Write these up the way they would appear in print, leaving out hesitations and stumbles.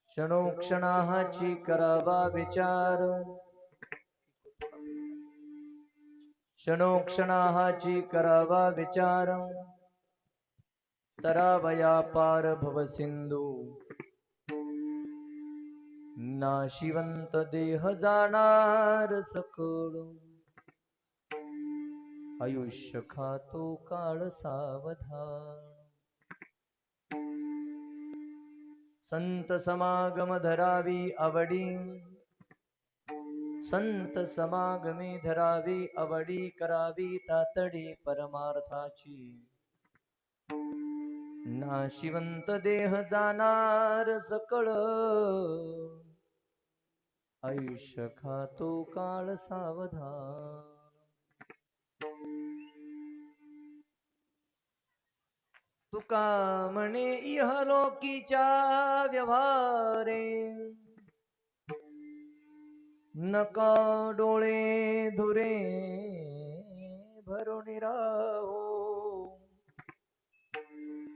क्षणोक्षणाची करावा विचार, क्षणोक्षणाची करावा विचार, तरावया पार भव सिंधू, नाशिवंत देह जाणार सकळ, आयुष्य खातो काळ सावधान. संत समागम धरावी आवडी, संत समागमे धरावी आवडी, करावी तातडी परमार्थाची, नाशिवंत देह जाणार सकळ, आयुष्य खातो काळ सावधान. तुका म्हणे इहलोकीच्या व्यवहारे, नका डोळे धुरे भरून राहो,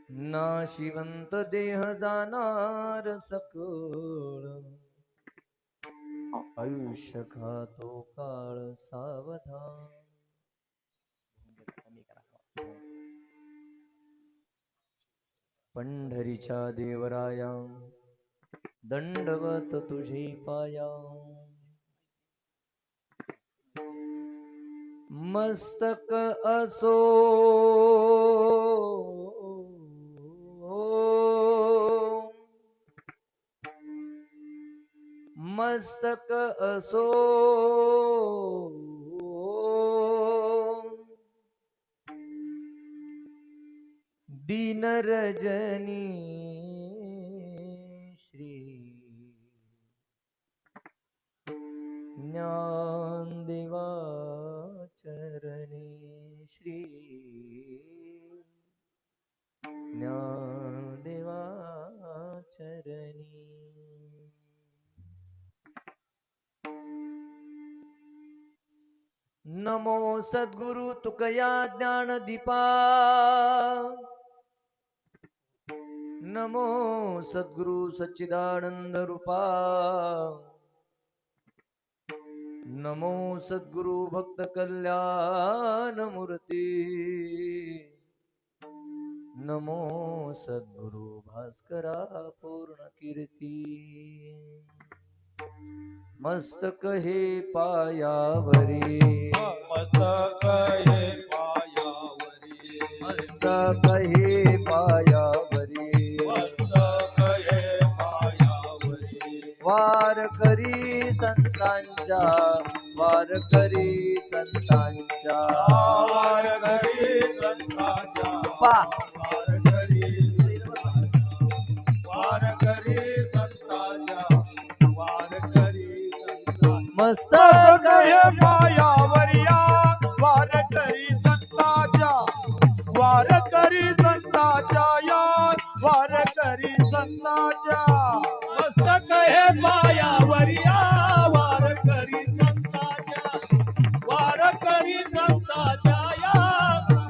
नाशिवंत देह जाणार सकळ, आयुष्य खातो काळ सावधान. पंढरीच्या देवराया दंडवत तुझे पाया, मस्तक असो मस्तक असो दीन रजनी श्री ज्ञानदेवा चरणी, श्री ज्ञानदेवा चरणी. नमो सद्गुरु तुकया ज्ञानदीपा, नमो सद्गुरु सच्चिदानंद रूपा, नमो सद्गुरु भक्त कल्याण मूर्ती, नमो सद्गुरु भास्करा पूर्ण कीर्ती. मस्तक हे पायावरी, मस्तक हे पायावरी, मस्तक हे पायावरी, मस्तक हे पायावरी. वार करी संतांच्या, वार करी संतांच्या, वार करी संतांच्या, वार करी संतांच्या, वार करी संतांच्या. मस्तक हे पायावरिया, वार करी संतांच्या, वार करी संतांच्या, या वार करी संतांच्या. मस्तक हे पायावरिया, वार करी संतांच्या, वार करी संतांच्या, या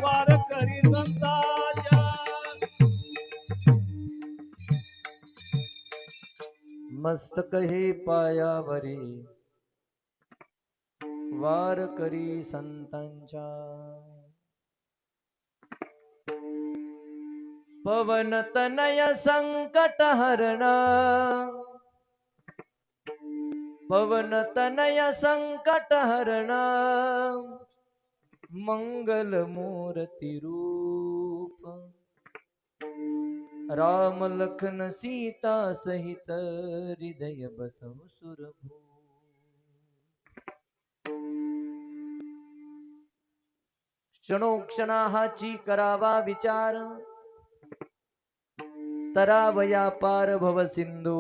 वार करी संतांच्या. मस्तक हे पायावरी, वार करी संतांच्या. पवन तनय संकट हरण, पवन तनय संकट हरण, मंगल मूर्ती रूप, राम लखन सीता सहित हृदय बसव सुरभू. क्षणोक्षणाची करावा विचार, तरावया पार भव सिंधू,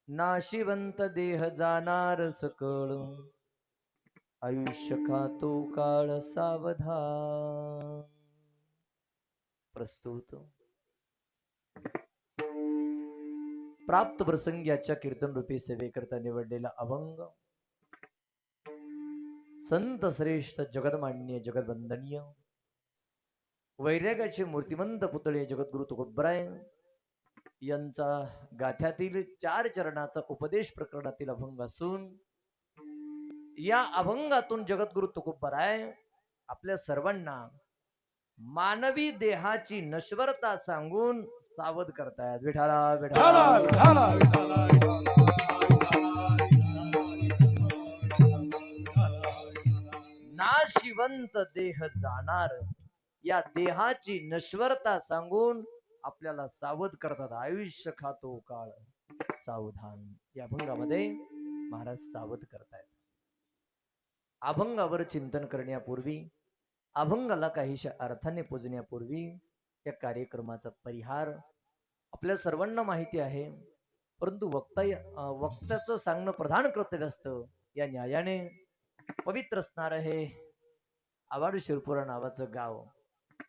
नाशिवंत देह जाणार सकळ, आयुष्य खातो काळ सावधान. प्रस्तुत प्राप्त प्रसंग्याच्या कीर्तन रूपी सेवेकरता निवडलेला अभंग संत श्रेष्ठ जगदमान्य जगदवंदनीय वैराग्याचे मूर्तिमंत पुतळे जगद्गुरु तुकोबराय यांचा गाथ्यातील 4 चरणाचा उपदेश प्रकरणातील अभंग असून या अभंगातून जगद्गुरु तुकोबराय आपल्या सर्वांना मानवी देहाची नश्वरता सांगून सावध करतायत. विठाला विठाला विठाला विठाला नाशिवंत देह जाणार या देहाची नश्वरता सांगून आपल्याला सावध करतात. आयुष्य खातो काळ सावधान या अभंगामध्ये महाराज सावध करतायत. अभंगावर चिंतन करण्यापूर्वी अभंगाला काहीशा अर्थाने पूजण्यापूर्वी या कार्यक्रमाचा परिहार आपल्या सर्वांना माहिती आहे, परंतु वक्त्याचं सांगणं प्रधान कर्तव्य असतं. या न्यायाने पवित्र असणार हे आवाड शिरपुरा नावाचं गाव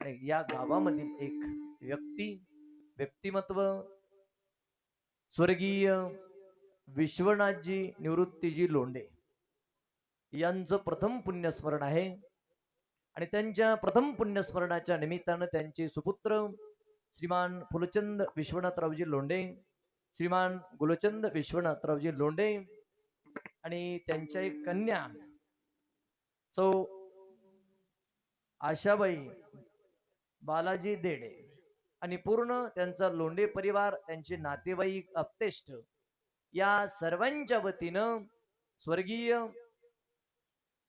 आणि या गावामधील एक व्यक्तिमत्व स्वर्गीय विश्वनाथजी निवृत्तीजी लोंढे यांचं प्रथम पुण्यस्मरण आहे आणि त्यांच्या प्रथम पुण्यस्मरणाच्या निमित्तानं त्यांचे सुपुत्र श्रीमान फुलचंद विश्वनाथरावजी लोंढे, श्रीमान गुलचंद विश्वनाथरावजी लोंढे आणि त्यांच्या एक कन्या सौ आशाबाई बालाजी देडे आणि पूर्ण त्यांचा लोंढे परिवार, त्यांचे नातेवाईक, आप्तेष्ट या सर्वांच्या वतीनं स्वर्गीय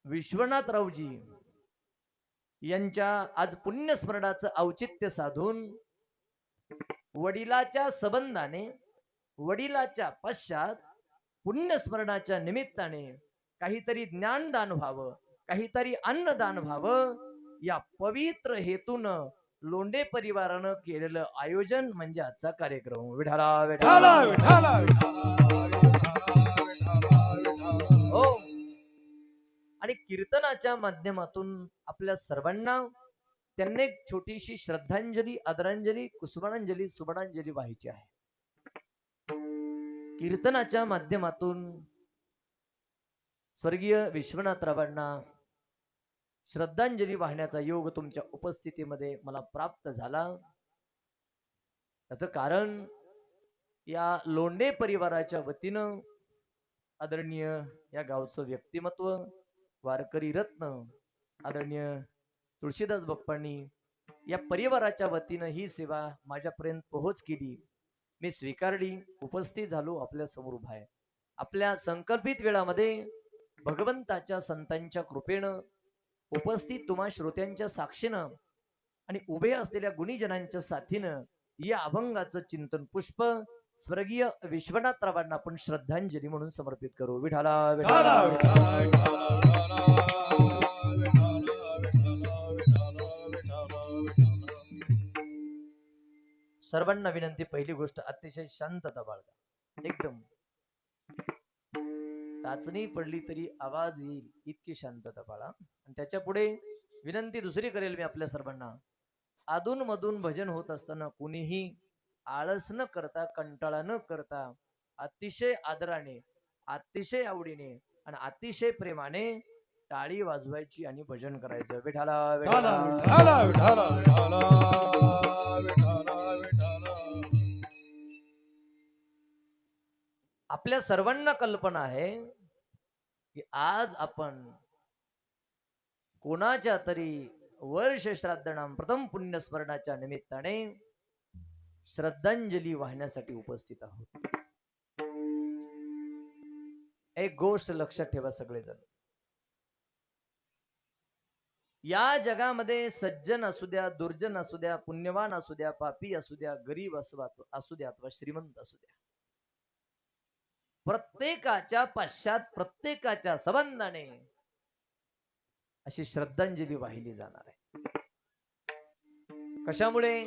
विश्वनाथरावजी यांच्या आज पुण्यस्मरणाचं औचित्य साधून वडिलाच्या संबंधाने वडिलाच्या पश्चात पुण्यस्मरणाच्या निमित्ताने काहीतरी ज्ञानदान व्हावं, काहीतरी अन्नदान व्हावं या पवित्र हेतून लोंढे परिवारानं केलेलं आयोजन म्हणजे आजचा कार्यक्रम. विठाला विठाला विठाला हो. आणि कीर्तनाच्या माध्यमातून आपल्या सर्वांना त्यांना एक छोटीशी श्रद्धांजली, आदरांजली, कुसुमांजली, सुमनांजली व्हायची आहे. कीर्तनाच्या माध्यमातून स्वर्गीय विश्वनाथरावांना श्रद्धांजली वाहण्याचा योग तुमच्या उपस्थितीमध्ये मला प्राप्त झाला. त्याचं कारण या लोंढे परिवाराच्या वतीनं आदरणीय या गावचं व्यक्तिमत्व वारकरी रत्न आदरणीय तुळशीदास बाप्पांनी या परिवाराच्या वतीनं ही सेवा माझ्यापर्यंत पोहोच केली. मी स्वीकारली, उपस्थित झालो, आपल्या समोर उभा आहे. आपल्या संकल्पित वेळामध्ये भगवंताच्या संतांच्या कृपेनं उपस्थित तुम्हा श्रोत्यांच्या साक्षीनं आणि उभे असलेल्या गुणीजनांच्या साथीनं या अभंगाचं चिंतन पुष्प स्वर्गीय विश्वनाथरावांना आपण श्रद्धांजली म्हणून समर्पित करू. विठाला विठाला सर्वांना विनंती, पहिली गोष्ट अतिशय शांतता बाळगा. एकदम टाचणी पडली तरी आवाज येईल इतकी शांतता बाळा. आणि त्याच्या पुढे विनंती दुसरी करेल मी आपल्या सर्वांना, अधून मधून भजन होत असताना कुणीही आळस न करता, कंटाळा न करता अतिशय आदराने, अतिशय आवडीने आणि अतिशय प्रेमाने टाळी वाजवायची आणि भजन करायचं. विठाला विठाला विठाला विठाला विठाला आपल्या सर्वांना कल्पना आहे की आज आपण कोणाच्या तरी वर्ष श्राद्धनाम प्रथम पुण्यस्मरणाच्या निमित्ताने श्रद्धांजली वाहण्यासाठी उपस्थित आहोत. एक गोष्ट लक्षात ठेवा सगळेजण, या जगामध्ये सज्जन असू द्या, दुर्जन असू द्या, पुण्यवान असू द्या, पापी असू द्या, गरीब असू द्या अथवा श्रीमंत असू द्या, प्रत्येकाच्या पश्चात प्रत्येकाच्या संबंधाने अशी श्रद्धांजली वाहिली जाणार आहे. कशामुळे?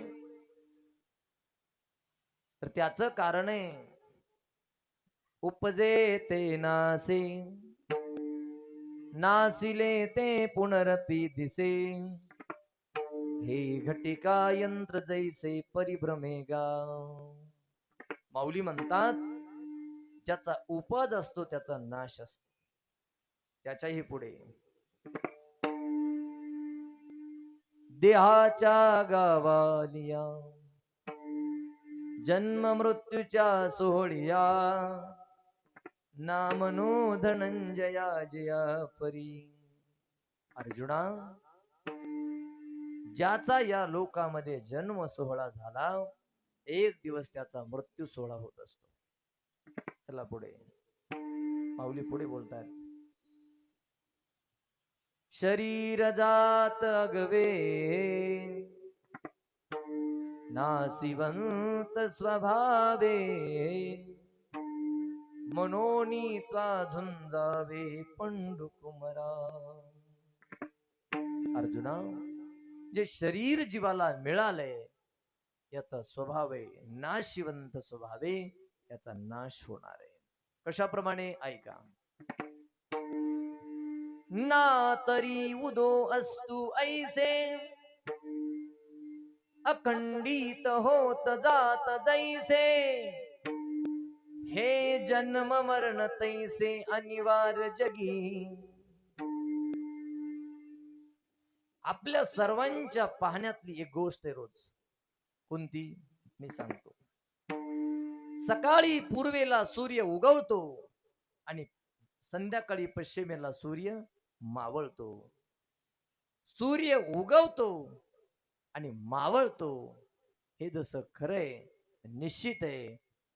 तर त्याचं कारण आहे, उपजे ते नासे, नासिले ते पुनरपि दिसे, हे घटिका यंत्र जैसे परिभ्रमेगा. माऊली म्हणतात, ज्याचा उपज असतो त्याचा नाश असतो. त्याच्याही पुढे देहाच्या गावालिया जन्म मृत्यूच्या सोहळिया नामनो धनंजया जया परी. अर्जुना, ज्याचा या लोकामध्ये जन्म सोहळा झाला, एक दिवस त्याचा मृत्यू सोहळा होत असतो. चला पुढे माऊली पुढे बोलतात, शरीर जात अगवे नासिवंत स्वभावे मनोनी त्वा झुंजावे पंडुकुमरा. अर्जुना, जे शरीर जीवाला मिळालंय याचा स्वभाव आहे नाशिवंत स्वभाव आहे, याचा नाश होणार आहे. कशाप्रमाणे ऐका, ना तरी उदो असतु ऐसे अखंडित होत जात जैसे हे जन्म मरण तैसे अनिवार्य जगी. आपल्या सर्वांच्या पाहण्यातली एक गोष्ट आहे रोज. कोणती? मी सांगतो. सकाळी पूर्वेला सूर्य उगवतो आणि संध्याकाळी पश्चिमेला सूर्य मावळतो. सूर्य उगवतो आणि मावळतो हे जसं खरंय, निश्चित आहे,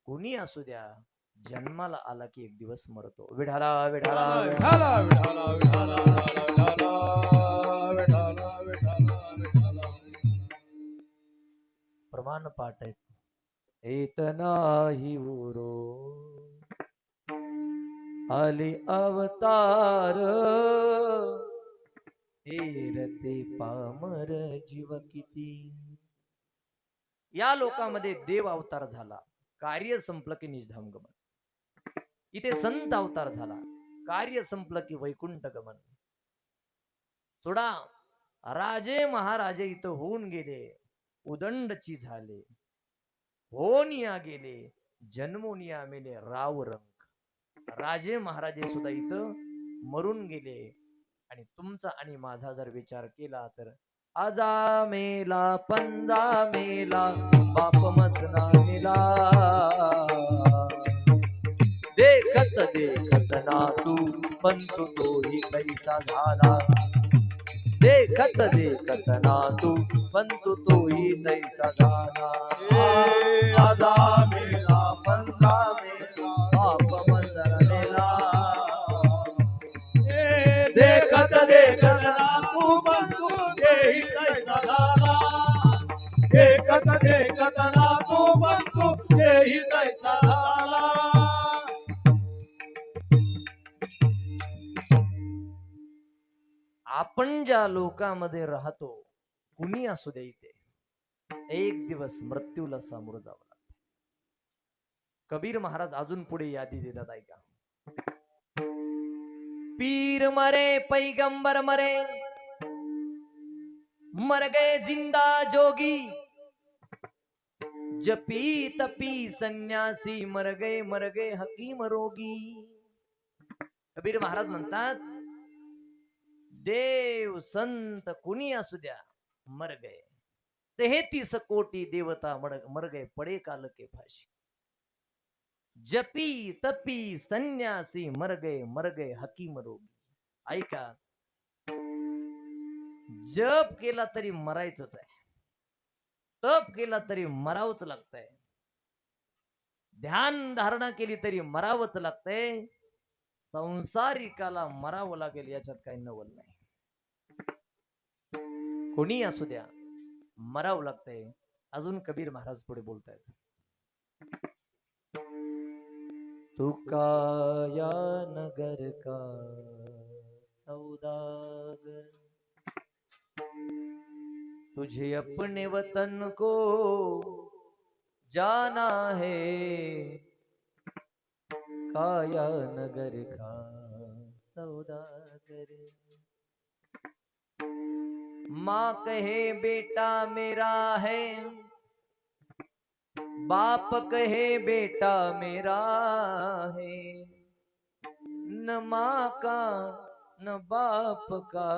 कोणी असू द्या, जन्माला आला की एक दिवस मरतो. विढाला विढाला विठाला विठाला विठाला विठाला विठाला विठाला विठाला. प्रमाण पाठ आहेत. येत नाही उरो आले अवतार हेरते पामर जीव किती. या लोकांमध्ये देव अवतार झाला, कार्य संपलं की निजधाम गमन. इथे संत अवतार झाला, कार्य संपलं की वैकुंठ गमन. सोडा, राजे महाराजे इथं होऊन गेले, उदंडची झाले, होनिया गेले, जन्मोनिया मेले राव रंग. राजे महाराजे सुद्धा इथं मरून गेले. आणि तुमचा आणि माझा जर विचार केला तर आजा मेला पंजा मेला बाप मसना मेला, देखत देखत ना तू पंतु तोही कैसा झाला, देखत देखत ना तू पंतु तोही कैसा झाला. आजा मेला पंजा मेला बाप मसना मेला, देखत देखत ना तू बंधू देही कैसा झाला, देखत देखत ना तू बंधू देही कैसा झाला. आपण ज्या लोकांमध्ये राहतो, कुणी असू दे, इथे एक दिवस मृत्यूला सामोरं जावं लागतं. कबीर महाराज अजून पुढे यादी देतात, ऐका. पीर मरे पैगंबर मरे मर गए जिंदा जोगी, जपी तपी संन्यासी मर गए हकीम रोगी. कबीर महाराज म्हणतात, देव संत कुणी असू द्या, मर गए. 33 कोटी देवता मर गए पडे काल के फाशी. जपी तपी संन्यासी मर गए हकीम रोगी. ऐका, जप केला तरी मरायचंच आहे, तप केला तरी मरावच लागतंय, ध्यान धारणा केली तरी मरावच लागतंय, संसारिकाला मरावं लागेल, याच्यात काही नवल नाही. कोणी असू द्या, मरावं लागतंय. अजून कबीर महाराज पुढे बोलतायत, तुका या नगर का सौदागर, तुझे अपने वतन को जाना है, काया नगर का सौदागर. माँ कहे बेटा मेरा है, बाप कहे बेटा मेरा है, न माँ का न बाप का,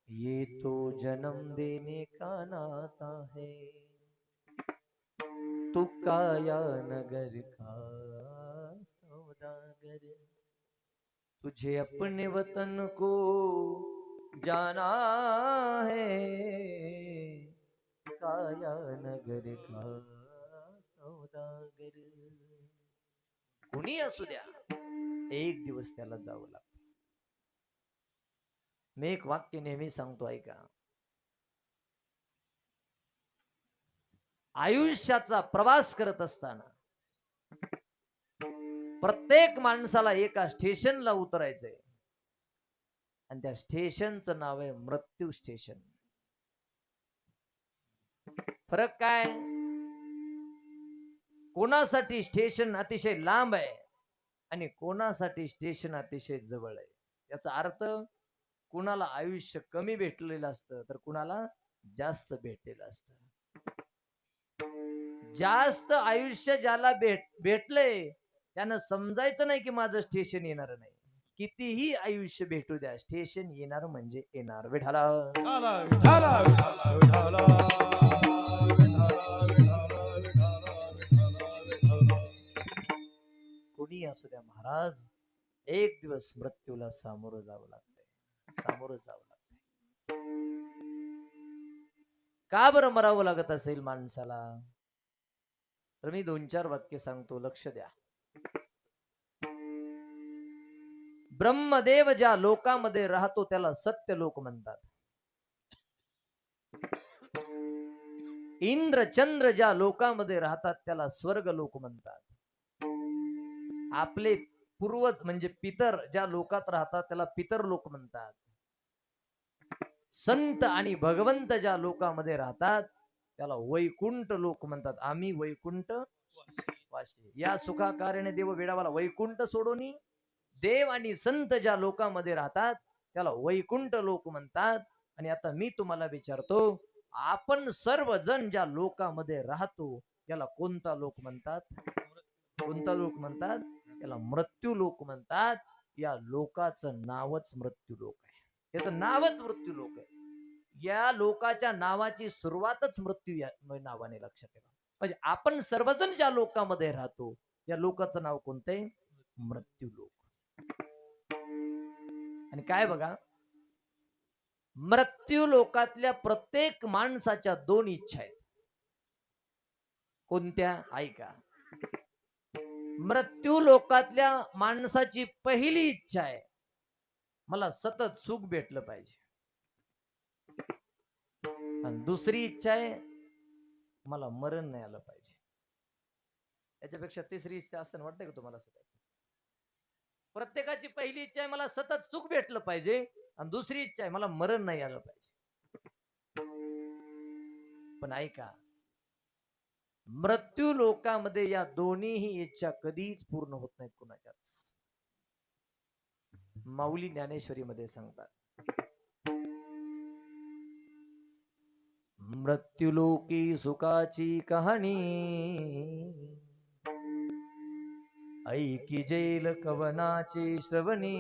ये तो जन्म देने का नाता है। तू काया नगर का सौदागर, तुझे अपने वतन को जाना है, काया नगर का सौदागर। कुणी असू द्या, एक दिवस त्याला जावं लागतं. मी एक वाक्य नेहमी सांगतो, ऐका. आयुष्याचा प्रवास करत असताना प्रत्येक माणसाला एका स्टेशनला उतरायचंय, आणि त्या स्टेशनचं नाव आहे मृत्यू स्टेशन. फरक काय? कोणासाठी स्टेशन अतिशय लांब आहे आणि कोणासाठी स्टेशन अतिशय जवळ आहे. याचा अर्थ कुणाला आयुष्य कमी भेटलेलं असतं तर कुणाला जास्त भेटलेलं असतं. जास्त आयुष्य ज्याला भेटलंय त्यानं समजायचं नाही की माझं स्टेशन येणार नाही. कितीही आयुष्य भेटू द्या, स्टेशन येणार म्हणजे येणार. विठाला विठाला विठाला विठाला विठाला कोणी असू द्या महाराज, एक दिवस मृत्यूला सामोरं जावं लागतंय, सामोरं जावं लागतंय. का बरं मरावं लागत असेल माणसाला? तर मी 2-4 वाक्य सांगतो, लक्ष द्या. ब्रह्मदेव ज्या लोकामध्ये राहतो त्याला सत्य लोक म्हणतात. इंद्र चंद्र ज्या लोकामध्ये राहतात त्याला स्वर्ग लोक म्हणतात. आपले पूर्वज म्हणजे पितर ज्या लोकात राहतात त्याला पितर लोक म्हणतात. संत आणि भगवंत ज्या लोकामध्ये राहतात त्याला वैकुंठ लोक म्हणतात. आम्ही वैकुंठ वासी. या सुखाकारणे देव वेडावाला वैकुंठ सोडोनी. देव आणि संत ज्या लोकामध्ये राहतात त्याला वैकुंठ लोक म्हणतात. आणि आता मी तुम्हाला विचारतो, आपण सर्वजण ज्या लोकामध्ये राहतो त्याला कोणता लोक म्हणतात? कोणता लोक म्हणतात? त्याला मृत्यू लोक म्हणतात. या लोकाचं नावच मृत्यू लोक आहे. याचं नावच मृत्यू लोक आहे. या लोकाच्या नावाची सुरुवातच मृत्यू या नावाने, लक्षात ठेवा. म्हणजे आपण सर्वजण ज्या लोकामध्ये राहतो या लोकाचं नाव कोणतं आहे? मृत्यू लोक. आणि काय बघा, मृत्यू लोकातल्या प्रत्येक माणसाच्या 2 इच्छा आहेत. कोणत्या? ऐका. मृत्यू लोकातल्या माणसाची पहिली इच्छा आहे, मला सतत सुख भेटलं पाहिजे. आणि दुसरी इच्छा आहे, मला मरण नाही आलं पाहिजे. याच्यापेक्षा तिसरी इच्छा असताना वाटतंय का तुम्हाला? सगळं प्रत्येकाची पहिली इच्छा आहे मला सतत सुख भेटलं पाहिजे, आणि दुसरी इच्छा आहे मला मरण नाही आलं पाहिजे. पण ऐका, मृत्यू लोकामध्ये या दोन्हीही इच्छा कधीच पूर्ण होत नाहीत कुणाच्याच. माऊली ज्ञानेश्वरी मध्ये सांगतात, मृत्यूलोकी सुखाची कहाणी, ऐकी जेल कवनाची श्रवणी,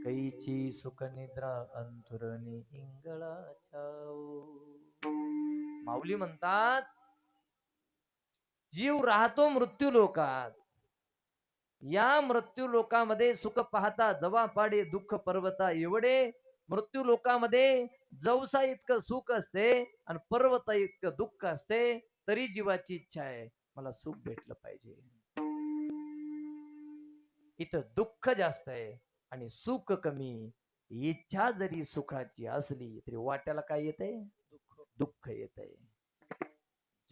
कैची सुख निद्रा अंतुरणी इंगळाच्या. माऊली म्हणतात, जीव राहतो मृत्यू लोकात. या मृत्यू लोकामध्ये सुख पाहता जवा पाडे दुःख पर्वता एवढे. मृत्यू लोकामध्ये जवसा इतकं सुख असते आणि पर्वता इतकं दुःख असते, तरी जीवाची इच्छा आहे मला सुख भेटलं पाहिजे. इथं दुःख जास्त आहे आणि सुख कमी. इच्छा जरी सुखाची असली तरी वाट्याला काय येते? दुःख येते.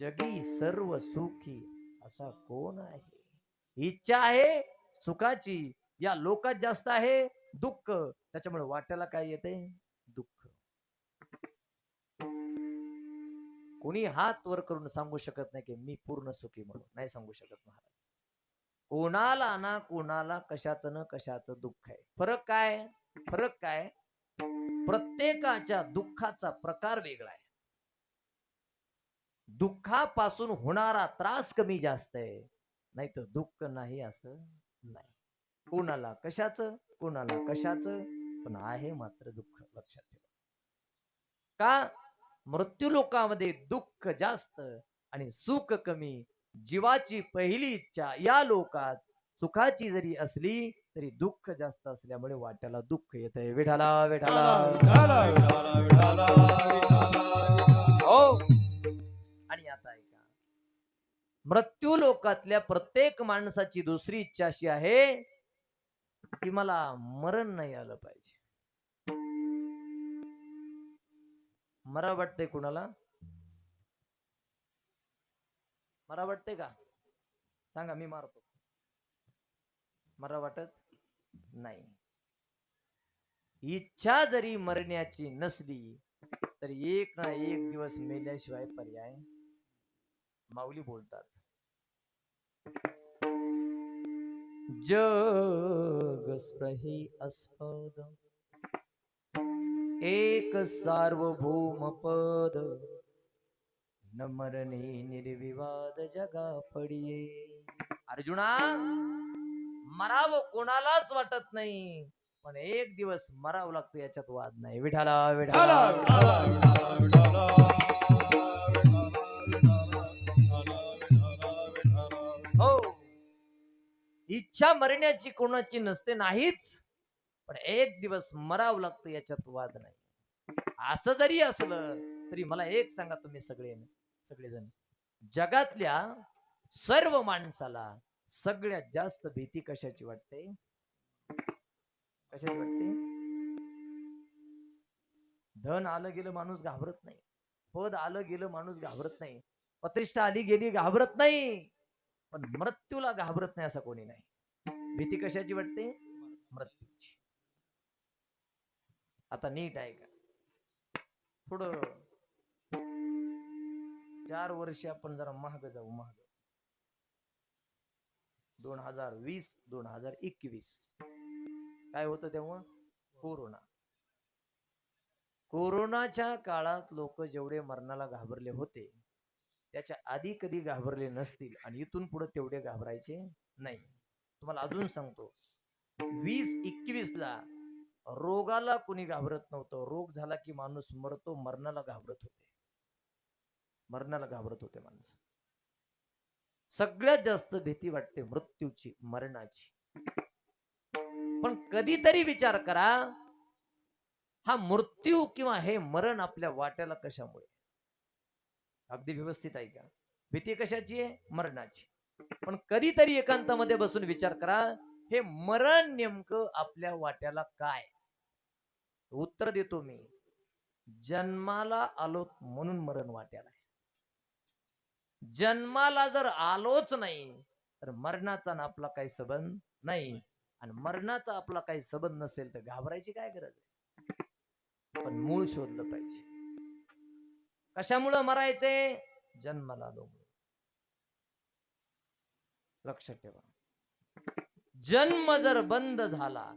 जगी सर्व सुखी असा कोण आहे? इच्छा आहे सुखाची, या लोकात जास्त आहे दुःख, त्याच्यामुळे वाट्याला काय येते? दुःख. कोणी हात वर करून सांगू शकत नाही की मी पूर्ण सुखी म्हणून, नाही सांगू शकत महाराज. कोणाला ना कोणाला कशाचं ना कशाचं दुःख आहे. फरक काय? फरक काय? प्रत्येकाच्या दुःखाचा प्रकार वेगळा आहे. दुःखापासून होणारा त्रास कमी जास्त आहे, नाही तर दुःख नाही असं नाही. कोणाला कशाचं, कोणाला कशाचं, पण आहे मात्र दुःख, लक्षात ठेवा. का? मृत्यू लोकामध्ये दुःख जास्त आणि सुख कमी. जीवाची पहिली इच्छा या लोकात सुखाची जरी असली तरी दुःख जास्त असल्यामुळे वाट्याला दुःख येतंय. विठाला विठाला. विठाला विठाला विठाला विठाला. हो. आणि आता ऐका, मृत्यू लोकातल्या प्रत्येक माणसाची दुसरी इच्छा अशी आहे की मला मरण नाही आलं पाहिजे. मरा वाटतंय कुणाला? मरा वाटतंय का? सांगा, मी मारतो. मरा वाटत नाही. इच्छा जरी मरण्याची नसली तरी एक ना एक दिवस मेल्याशिवाय पर्याय. माऊली बोलतात, जग स्प्रही अस्पद एक सार्वभौम पद, न मरणे निर्विवाद जगा पडिये. अर्जुना, मरावं कोणालाच वाटत नाही, पण एक दिवस मरावं लागतं याच्यात वाद नाही. विठाला विठाला. विठाला विठाला विठाला विठाला. हो, इच्छा मरण्याची कोणाची नसते, नाहीच, पण एक दिवस मरावं लागतं याच्यात वाद नाही. असं जरी असलं तरी मला एक सांगा तुम्ही सगळेजण, जगातल्या सर्व माणसाला सगळ्यात जास्त भीती कशाची वाटते? कशाची वाटते? धन आलं गेलं माणूस घाबरत नाही, पद आलं गेलं माणूस घाबरत नाही, प्रतिष्ठा आली गेली घाबरत नाही, पण मृत्यूला घाबरत नाही असं कोणी नाही. भीती कशाची वाटते? मृत्यूची. आता नीट आहे का, थोडं 4 वर्ष आपण जरा महाग जाऊ. महाग 2020 2021 काय होतं तेव्हा? कोरोना. कोरोनाच्या काळात लोक जेवढे मरणाला घाबरले होते त्याच्या आधी कधी घाबरले नसतील आणि इथून पुढे तेवढे घाबरायचे नाही. तुम्हाला अजून सांगतो, 2021 ला रोगाला कुणी घाबरत नव्हतं. रोग झाला की माणूस मरतो, मरणाला घाबरत होते. मरणाला घाबरत होते माणसं. सगळ्यात जास्त भीती वाटते मृत्यूची, मरणाची. पण कधीतरी विचार करा, हा मृत्यू किंवा हे मरण आपल्या वाट्याला कशामुळे? अगदी व्यवस्थित आहे का? भीती कशाची आहे? मरणाची. पण कधीतरी एकांतामध्ये बसून विचार करा, हे मरण नेमकं आपल्या वाट्याला काय? उत्तर देतो मी, जन्माला आलो म्हणून मरण वाट्याला आहे. जन्माला जर आलोच नाही तर मरणाचा ना आपला काही संबंध नाही, आणि मरणाचा आपला काही संबंध नसेल तर घाबरायची काय गरज आहे? पण मूळ शोधलं पाहिजे. कशामुळं मरायचे? जन्माला आलो म्हणून. लक्षात ठेवा, जन्म जर बंद झाला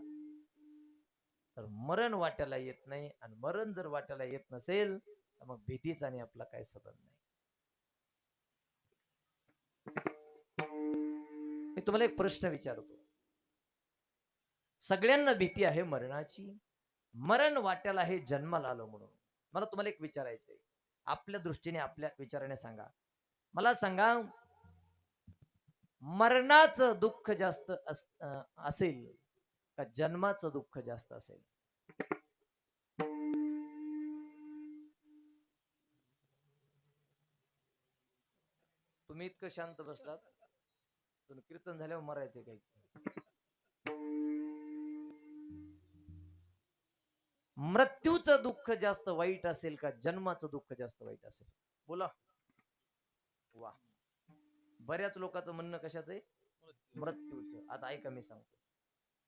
तर मरण वाट्याला येत नाही, आणि मरण जर वाट्याला येत नसेल तर मग भीतीचा आणि आपला काही संबंध नाही. मी तुम्हाला एक प्रश्न विचारतो, सगळ्यांना भीती आहे मरणाची, मरण वाट्याला आहे जन्माला आलो म्हणून. मला तुम्हाला एक विचारायचंय, आपल्या दृष्टीने आपल्या विचाराने सांगा. मला सांगा, मरणाचं दुःख जास्त असेल का जन्माचं दुःख जास्त असेल? तुम्ही इतकं शांत बसलात, तुम्ही कीर्तन झाल्यावर मरायचे काही? मृत्यूचं दुःख जास्त वाईट असेल का जन्माचं दुःख जास्त वाईट असेल? बोला. वा, बऱ्याच लोकांचं म्हणणं कशाचं आहे? मृत्यूचं. आता ऐका, मी सांगतो,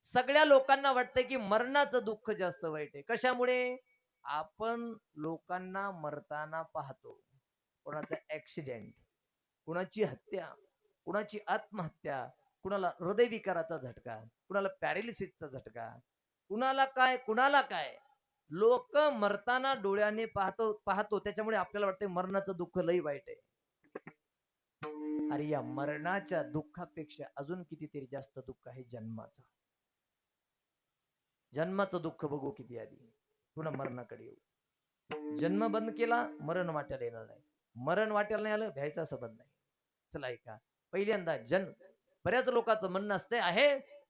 सगळ्या लोकांना वाटतंय की मरणाचं दुःख जास्त वाईट आहे. कशामुळे? आपण लोकांना मरताना पाहतो. कोणाचा ऍक्सिडेंट, कुणाची हत्या, कुणाची आत्महत्या, कुणाला हृदयविकाराचा झटका, कुणाला पॅरालिसिसचा झटका, कुणाला काय कुणाला काय. लोक मरताना डोळ्याने पाहतो त्याच्यामुळे आपल्याला वाटतं मरणाचं दुःख लई वाईट आहे. अरे या मरणाच्या दुःखापेक्षा अजून कितीतरी जास्त दुःख आहे जन्माचं. जन्माचं दुःख बघू किती आधी, पुन्हा मरणाकडे येऊ. जन्म बंद केला, मरण वाट्याला येणार नाही. मरण वाट्याला नाही आलं, भ्यायचा संबंध नाही. चला ऐका, पहिल्यांदा जन्म. बऱ्याच लोकांचं म्हणणं असते आहे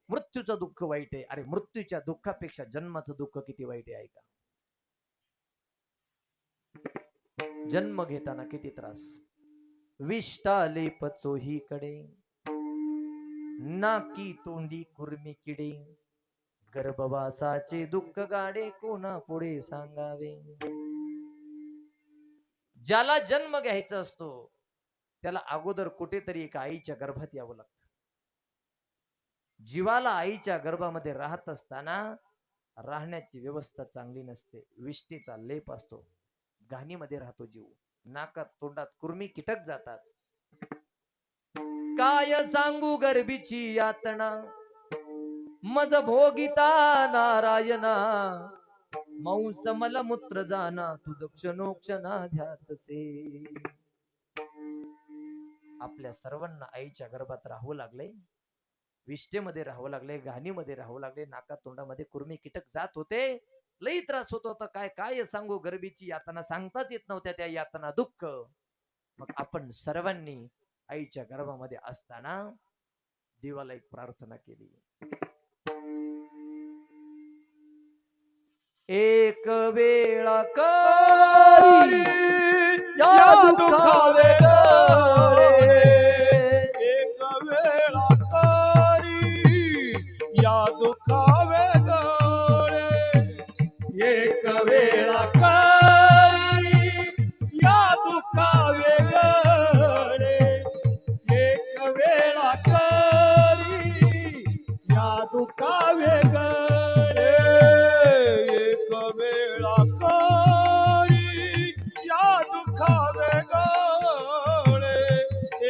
मृत्यूचं दुःख वाईट आहे. अरे मृत्यूच्या दुःखापेक्षा जन्माचं दुःख किती वाईट आहे ऐका. जन्म घेताना किती त्रास, विष्टाले पचोहीकडे, नाकी तोंडी कुर्मी किडे, गर्भवासाचे दुःख गाडे कोणा पुढे सांगावे. ज्याला जन्म घ्यायचा असतो त्याला अगोदर कुठेतरी एका आईच्या गर्भात यावं लागतं. जीवाला आईच्या गर्भामध्ये राहत असताना राहण्याची व्यवस्था चांगली नसते. विष्टेचा लेप असतो, घाणीमध्ये राहतो जीव, नाकात तोंडात कुर्मी कीटक जातात. काय सांगू गर्भीची यातना, मज भोगिता नारायणा, मांस मलमूत्र जाना तुझ क्षणोक्षणा ध्यातसे. आपल्या सर्वांना आईच्या गर्भात राहावं लागले, विष्ठेमध्ये राहावं लागले, घाणीमध्ये राहावं लागले, नाका तोंडामध्ये कुर्मी कीटक जात होते, लई त्रास होत होता. काय काय सांगू गर्भीची यातना, सांगताच येत नव्हत्या त्या यातना, दुःख. मग आपण सर्वांनी आईच्या गर्भामध्ये असताना देवाला एक प्रार्थना केली. एक वेळा करी या दुखावे गळे, एक वेळा करी या दुखावे गळे, एक वेळा करी या दुखावे गळे, एक वेळा करी या दुखावे गळे. एक वेळा करी या दुखावे गळे,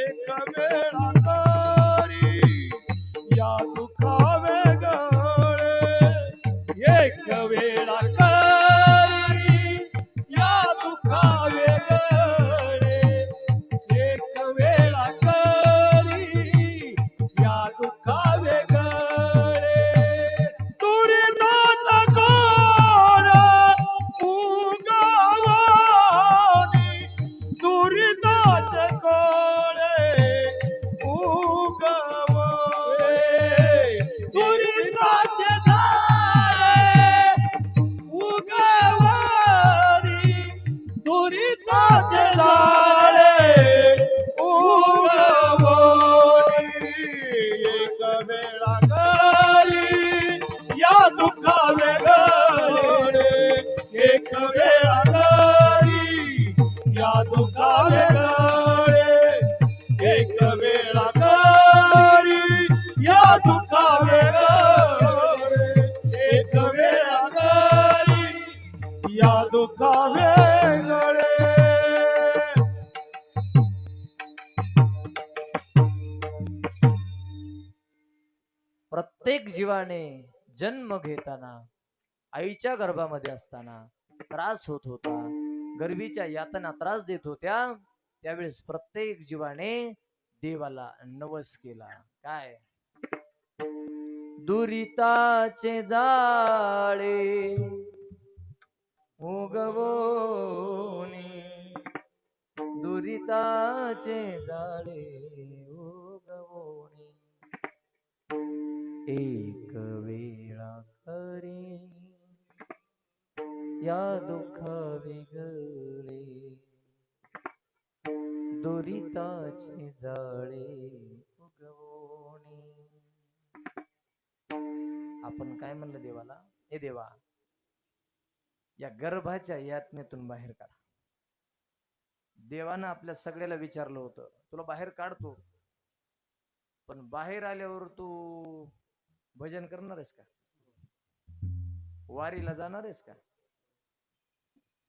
एक वेळा करी या दुखावे गळे, एक वेळा करी या दुखावे गळे, एक वेळा करी या दुखावे गळे. दुरिताचा कोण उगवानी, दुरिताचे कोणे उगवावे, दुरिताचे झाले उगवणी, दुरिताचे झाले उगवणी. एक वेळा करी या दुखावे गळे, एक वेळा करी या दुखावे गळे, एक वेळा करी या दुखावे गळे, एक वेळा करी या दुखावे गळे. प्रत्येक जीवाने जन्म घेताना आईच्या गर्भामध्ये असताना त्रास होत होता, गर्भीच्या यातना त्रास देत होत्या. त्यावेळेस प्रत्येक जीवाने देवाला नवस केला. काय, दुरिताचे जाळे उगवोनी, दुरिताचे जाळे उगवोनी, एक वेळा खरी या दुःख वेगळे, दुरिताचे जाळे उगवोनी. आपण काय म्हणलं देवाला, हे देवा या गर्भाच्या यातनेतून बाहेर काढा. देवानं आपल्या सगळ्याला विचारलं होतं, तुला बाहेर काढतो, पण बाहेर आल्यावर तू भजन करणार आहेस का, वारीला जाणार आहेस का,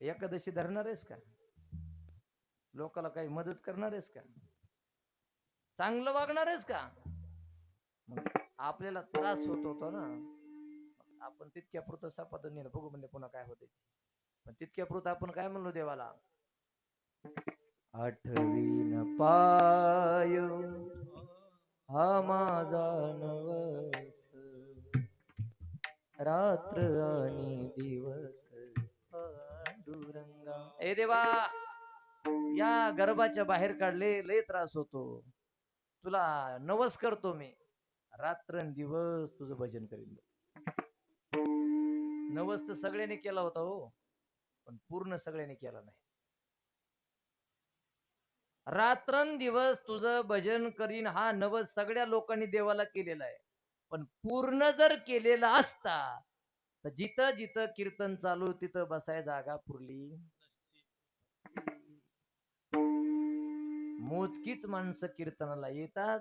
एकादशी धरणार आहेस का, लोकाला काही मदत करणार आहेस का, चांगलं वागणार आहेस का. मग आपल्याला त्रास होत होता ना, आपण तितक्या पुरतं सापादून नेलं बघू म्हणजे पुन्हा काय होते. पण तितक्या पुरतं आपण काय म्हणलो देवाला, आठवीन पाय हा माझा नवस, रात्र आणि दिवस पांडुरंगा. ए देवा, या गर्भाच्या बाहेर काढले, लय त्रास होतो, तुला नवस करतो मी, रात्रंदिवस तुझं भजन करीन. नवस तर सगळ्यांनी केला होता हो, पण पूर्ण सगळ्यांनी केला नाही. रात्रंदिवस तुझं भजन करीन हा नवस सगळ्या लोकांनी देवाला केलेला आहे, पण पूर्ण जर केलेला असता तर जिथं जिथं कीर्तन चालू तिथं बसाय जागा पुरली. मोजकीच माणसं कीर्तनाला येतात,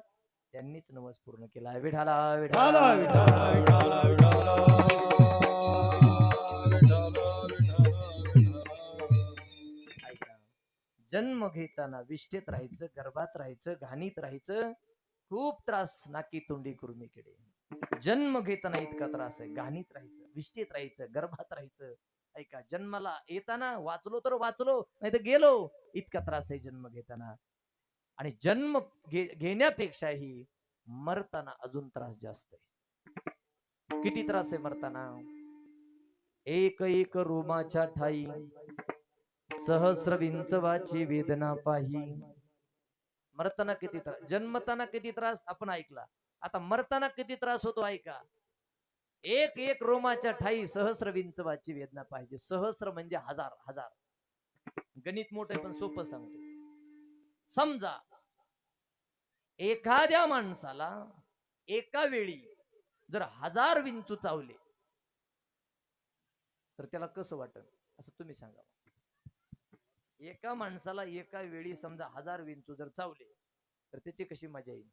त्यांनीच नवस पूर्ण केला. विठाला विठाला विठाला विठाला विठाला ऐका, जन्म घेताना विष्ठेत राहायचं, गर्भात राहायचं, घाणीत राहायचं, खूप त्रास, नाकी तोंडी कुर्मीकडे. जन्म घेताना इतका त्रास आहे, घाणीत राहायचं, विष्ठेत राहायचं, गर्भात राहायचं. ऐका, जन्माला येताना वाचलो तर वाचलो, नाही तर गेलो, इतका त्रास आहे जन्म घेताना. आणि जन्म घेण्यापेक्षाही मरताना अजून त्रास जास्त आहे. किती त्रास आहे मरताना? एक एक रोमाच्या ठाई सहस्र विंचवाची वेदना पाही. मरताना किती त्रास, जन्मताना किती त्रास आपण ऐकला, आता मरताना किती त्रास होतो ऐका. एक एक रोमाच्या ठाई सहस्र विंचवाची वेदना पाहिजे. सहस्र म्हणजे हजार, हजार. गणित मोठं पण सोपं सांगतो. समजा एखाद्या माणसाला एका वेळी जर 1000 विंचू चावले तर त्याला कसं वाटत, असं तुम्ही सांगा. एका माणसाला एका वेळी समजा 1000 विंचू जर चावले तर त्याची कशी मजा येईल?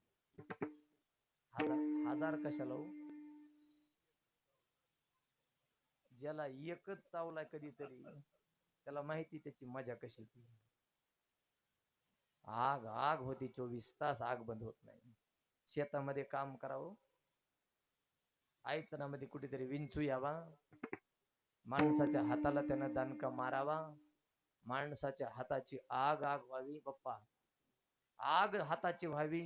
हजार हजार कशाला हो? ज्याला एकच चावलाय कधीतरी त्याला माहिती त्याची मजा कशी ती. आग आग होती, 24 तास आग बंद होत नाही. शेतामध्ये काम करावं, आईचनामध्ये कुठेतरी विंचू यावा, माणसाच्या हाताला त्यानं दणका मारावा, माणसाच्या हाताची आग आग व्हावी. बाप्पा, आग हाताची व्हावी,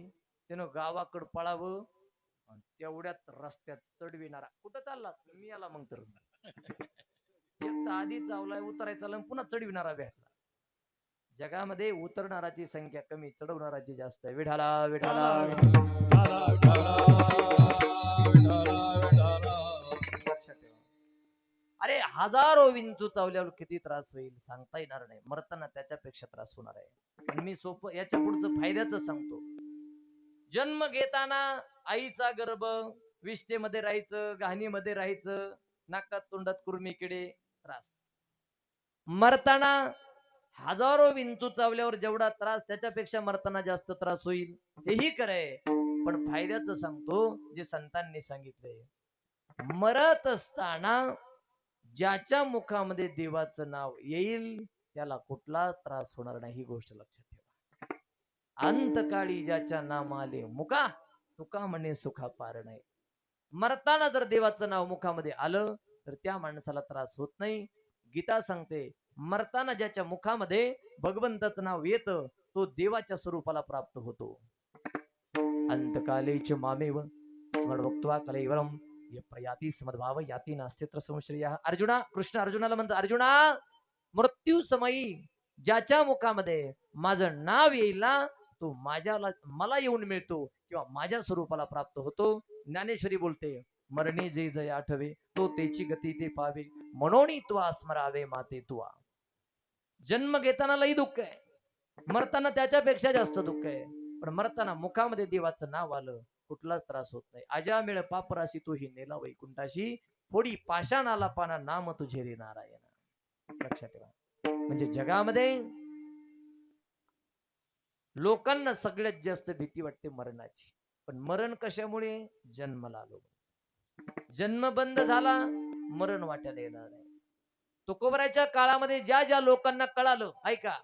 त्यानं गावाकडं पळावं, तेवढ्यात रस्त्यात चढविणारा कुठं चालला मी आला मग तर एक तर आधी चावलाय, उतरायचा, पुन्हा चढविणारा भेटला. जगामध्ये उतरणाराची संख्या कमी, चढवणाराची जास्त आहे. विठाला विठाला लक्षात ठेवा. अरे हजारो विंचू चावल्यावर किती त्रास होईल सांगता येणार नाही. मरताना त्याच्यापेक्षा त्रास होणार आहे. पण मी सोपं याच्या पुढचं फायद्याचं सांगतो. जन्म घेताना आईचा गर्भ, विष्ठेमध्ये राहायचं, घाणीमध्ये राहायचं, नाकात तोंडात कुर्मीकिडे, त्रास. मरताना हजारो विंचू चावल्यावर जेवढा त्रास त्याच्यापेक्षा मरताना जास्त त्रास होईल, हेही खरंय. पण फायद्याचं सांगतो जे संतांनी सांगितलंय. मरत असताना ज्याच्या मुखामध्ये देवाचं नाव येईल त्याला कुठला त्रास होणार नाही, ही गोष्ट लक्षात ठेवा. अंतकाळी ज्याच्या नामाले मुका, तुका म्हणे सुखा पार नाही. मरताना जर देवाचं नाव मुखामध्ये आलं तर त्या माणसाला त्रास होत नाही. गीता सांगते, मरताना ज्याच्या मुखामध्ये भगवंताचं नाव येतं तो देवाच्या स्वरूपाला प्राप्त होतो. अंतकालेच मामेव स्मरणोक्त्वा कलेवरम प्रयाती समद्भाव याती नास्तित्र संश्रय. अर्जुना, कृष्ण अर्जुनाला म्हणतो, अर्जुना, मृत्यू समयी ज्याच्या मुखामध्ये माझं नाव येईल ना तो मला येऊन मिळतो किंवा माझ्या स्वरूपाला प्राप्त होतो. ज्ञानेश्वरी बोलते, मरणे जे जय आठवे तो त्याची गती ते पावे, म्हणून तुआ स्मरावे माते तुआ. जन्म घेताना लई दुःख आहे, मरताना त्याच्यापेक्षा जास्त दुःख आहे. पण मरताना मुखामध्ये देवाचं नाव आलं कुठलाच त्रास होत नाही. अजामिळ पापराशी तू ही नेला वैकुंठाशी, फोडी पाषाणाला पाना नाम तुझे रे नारायण. लक्षात ठेवा. म्हणजे जगामध्ये लोकांना सगळ्यात जास्त भीती वाटते मरणाची. पण मरण कशामुळे? जन्माला आलो, जन्म बंद झाला मरण वाट्याला येणार नाही. तुकोबराच्या काळामध्ये ज्या ज्या लोकांना कळालं ऐका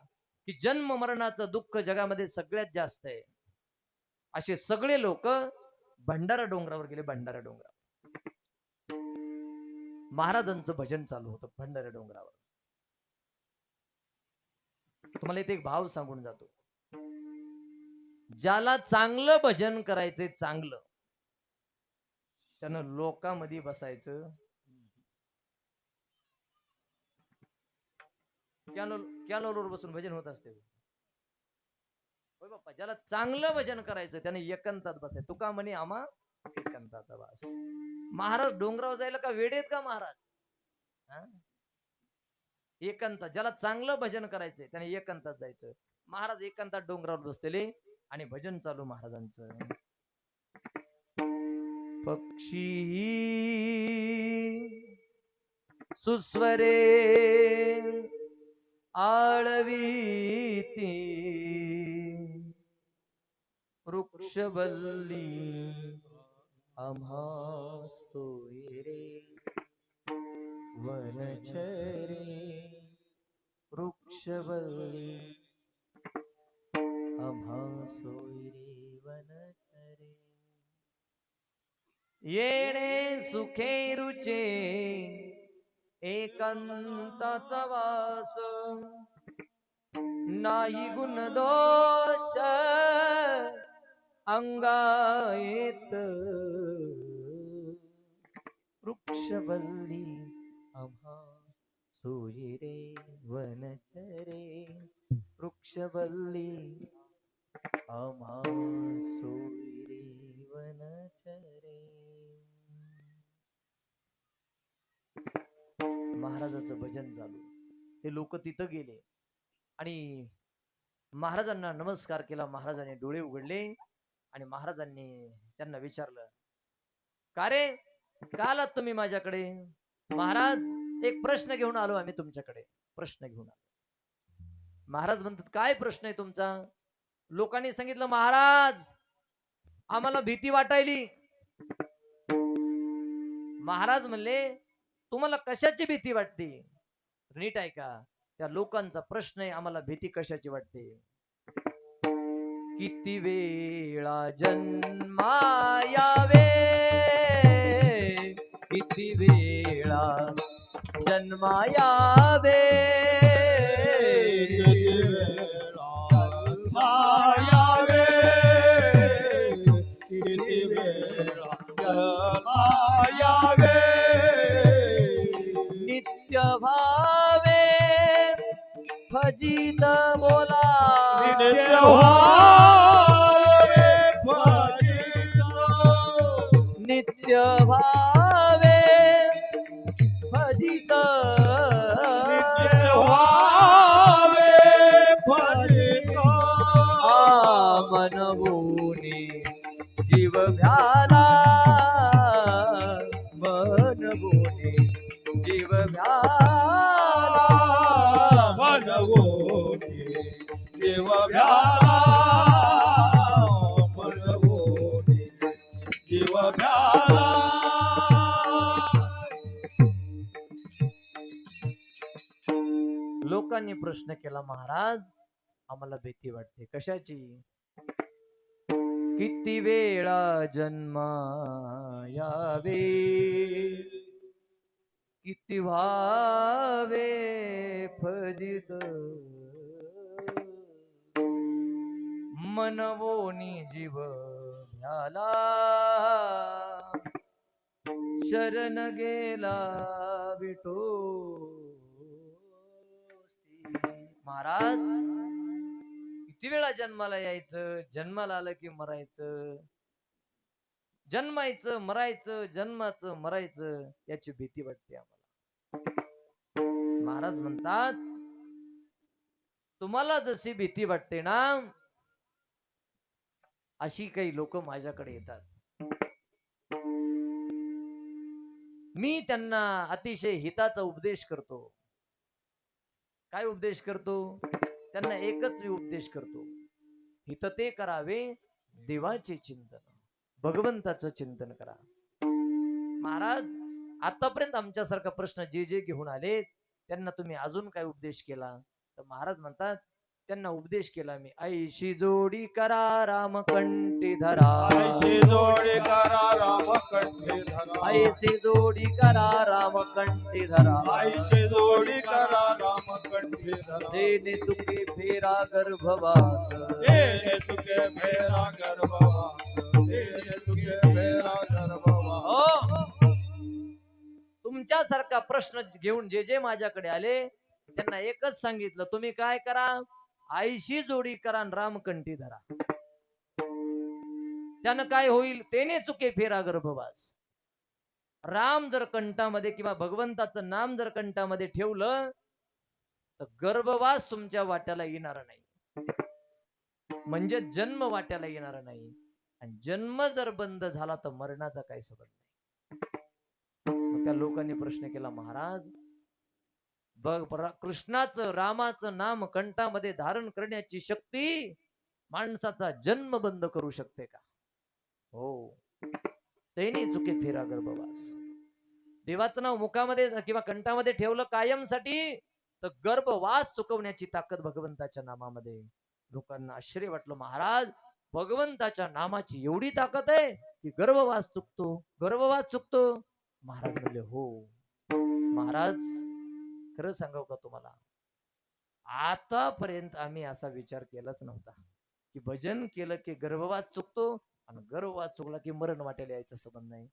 की जन्म मरणाचं दुःख जगामध्ये सगळ्यात जास्त आहे, असे सगळे लोक भंडारा डोंगरावर गेले. भंडारा डोंगरावर महाराजांचं भजन चालू होतं भंडारा डोंगरावर. तुम्हाला इथे एक भाव सांगून जातो. ज्याला चांगलं भजन करायचंय, चांगलं, त्यानं लोकांमध्ये बसायचं. कॅनोलवर बसून भजन होत असते. होय बाप्पा, ज्याला चांगलं भजन करायचं त्याने एकांतात बसायचं. तुका म्हणे आम्हा एकांताचा वास. महाराज डोंगरावर जायला का वेडेत का महाराज? हा? एकांतात, ज्याला चांगलं भजन करायचंय त्याने एकांतात जायचं. महाराज एकांतात डोंगरावर बसलेले आणि भजन चालू महाराजांचं. पक्षी सुस्वरे आळवीती वृक्षवल्ली आम्हा सोयरे वनचरे. वृक्षवल्ली आम्हा सोयरे वनचरे. येणे सुखे रुचे एकांताचा वास. नाही गुण दोष अंगायेत. वृक्षवल्ली आम्हा सोयरे वनचरे. वृक्षवल्ली आम्हा सोयरे वनचरे. महाराजाचं भजन चालू. ते लोक तिथं गेले आणि महाराजांना नमस्कार केला. महाराजांनी डोळे उघडले आणि महाराजांनी त्यांना विचारलं, का रे, का आलात तुम्ही माझ्याकडे? महाराज, एक प्रश्न घेऊन आलो आम्ही तुमच्याकडे. प्रश्न घेऊन आलो. महाराज म्हणतात, काय प्रश्न आहे तुमचा? लोकांनी सांगितलं, महाराज आम्हाला भीती वाटायली. महाराज म्हणले, तुम्हाला कशाची भीती वाटते? नीट ऐका, त्या लोकांचा प्रश्न आहे, आम्हाला भीती कशाची वाटते? किती वेळा जन्मायावे, किती वेळा जन्मायावे, मायावे किती वेळा मायावे. नित्य भावे फजित बोला. नित्य भावे भजित. नित्य भावे फजित. नित्य भावे भजित. मनवोनी जीव भ्याला. मनवोनी जीव भ्याला. मनवोनी जीव भ्याला. मनवोनी जीव भ्याला. लोकांनी प्रश्न केला, महाराज आम्हाला भीती वाटते. कशाची? किती वेळा जन्मायावे, किती व्हावे फजित. मनवोनी जीव भ्याला. शरण गेला विठो. महाराज, किती वेळा जन्माला यायचं, जन्माला आलं की मरायचं, जन्मायचं मरायचं, जन्माचं मरायचं, याची भीती वाटते आम्हाला. महाराज म्हणतात, तुम्हाला जशी भीती वाटते ना, अशी काही लोक माझ्याकडे येतात. मी त्यांना अतिशय हिताचा उपदेश करतो. काय उपदेश करतो? त्यांना एकच उपदेश करतो, हित ते करावे देवाचे चिंतन, भगवंताचं चिंतन करा. महाराज, आतापर्यंत आमच्यासारखा प्रश्न जे जे घेऊन आले त्यांना तुम्ही अजून काय उपदेश केला? तर महाराज म्हणतात, त्यांना उपदेश केला मी. ऐशी जोडी करा रामकंठी धरा, ऐशी जोडी करा रामकंठी धरा, ऐशी जोडी करा रामकंठी धरा, ऐशी जोडी करा रामकंठी धरा, देणे चुके फेरा गर्भवास, देणे चुके फेरा गर्भवास, देणे चुके फेरा गर्भवास. हो. तुमच्यासारखा प्रश्न घेऊन जे माझ्याकडे आले त्यांना एकच सांगितलं, तुम्ही काय करा, आईशी जोडी करा आणि रामकंठी धरा. त्यानं काय होईल, तेने चुके फेरा गर्भवास. राम जर कंठामध्ये किंवा भगवंताचं नाम जर कंठामध्ये ठेवलं तर गर्भवास तुमच्या वाट्याला येणार नाही, म्हणजे जन्म वाट्याला येणार नाही. आणि जन्म जर बंद झाला तर मरणाचा काही संबंध नाही. मग त्या लोकांनी प्रश्न केला, महाराज कृष्णाचं रामाचं नाम कंठामध्ये धारण करण्याची शक्ती माणसाचा जन्म बंद करू शकते का? हो. तेने चुके फेरा गर्भवास. देवाचं नाव मुखामध्ये किंवा कंठामध्ये ठेवलं कायमसाठी तर गर्भवास चुकवण्याची ताकद भगवंताच्या नामामध्ये. लोकांना आश्चर्य वाटलं, महाराज भगवंताच्या नामाची एवढी ताकद आहे की गर्भवास चुकतो, गर्भवास चुकतो. महाराज म्हणले, हो. महाराज खरं सांगाव का तुम्हाला, आतापर्यंत आम्ही असा विचार केलाच नव्हता की भजन केलं की गर्भवास चुकतो आणि गर्भवास चुकला की मरण वाटेल यायचा संबंध नाही.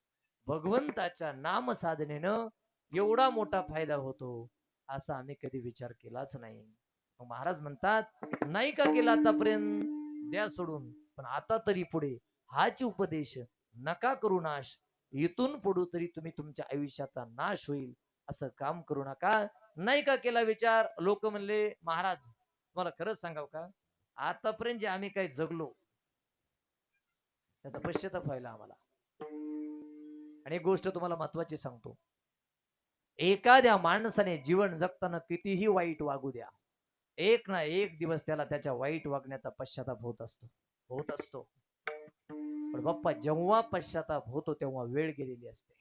भगवंताच्या नाम साधनेनं एवढा मोठा फायदा होतो असा आम्ही कधी विचार केलाच नाही. महाराज म्हणतात, नाही का केला आतापर्यंत, द्या सोडून, पण आता तरी पुढे हाच उपदेश, नका करू नाश, इथून पुढे तरी तुम्ही तुमच्या आयुष्याचा नाश होईल असं काम करू नका. नाही का केला विचार. लोक म्हणले, महाराज तुम्हाला खरंच सांगाव का, आतापर्यंत जे आम्ही काही जगलो त्याचा पश्चाताप व्हायला आम्हाला. आणि एक गोष्ट तुम्हाला महत्वाची सांगतो, एखाद्या माणसाने जीवन जगताना कितीही वाईट वागू द्या, एक ना एक दिवस त्याला त्याच्या वाईट वागण्याचा पश्चाताप होत असतो. पण बाप्पा जेव्हा पश्चाताप होतो तेव्हा वेळ गेलेली असते.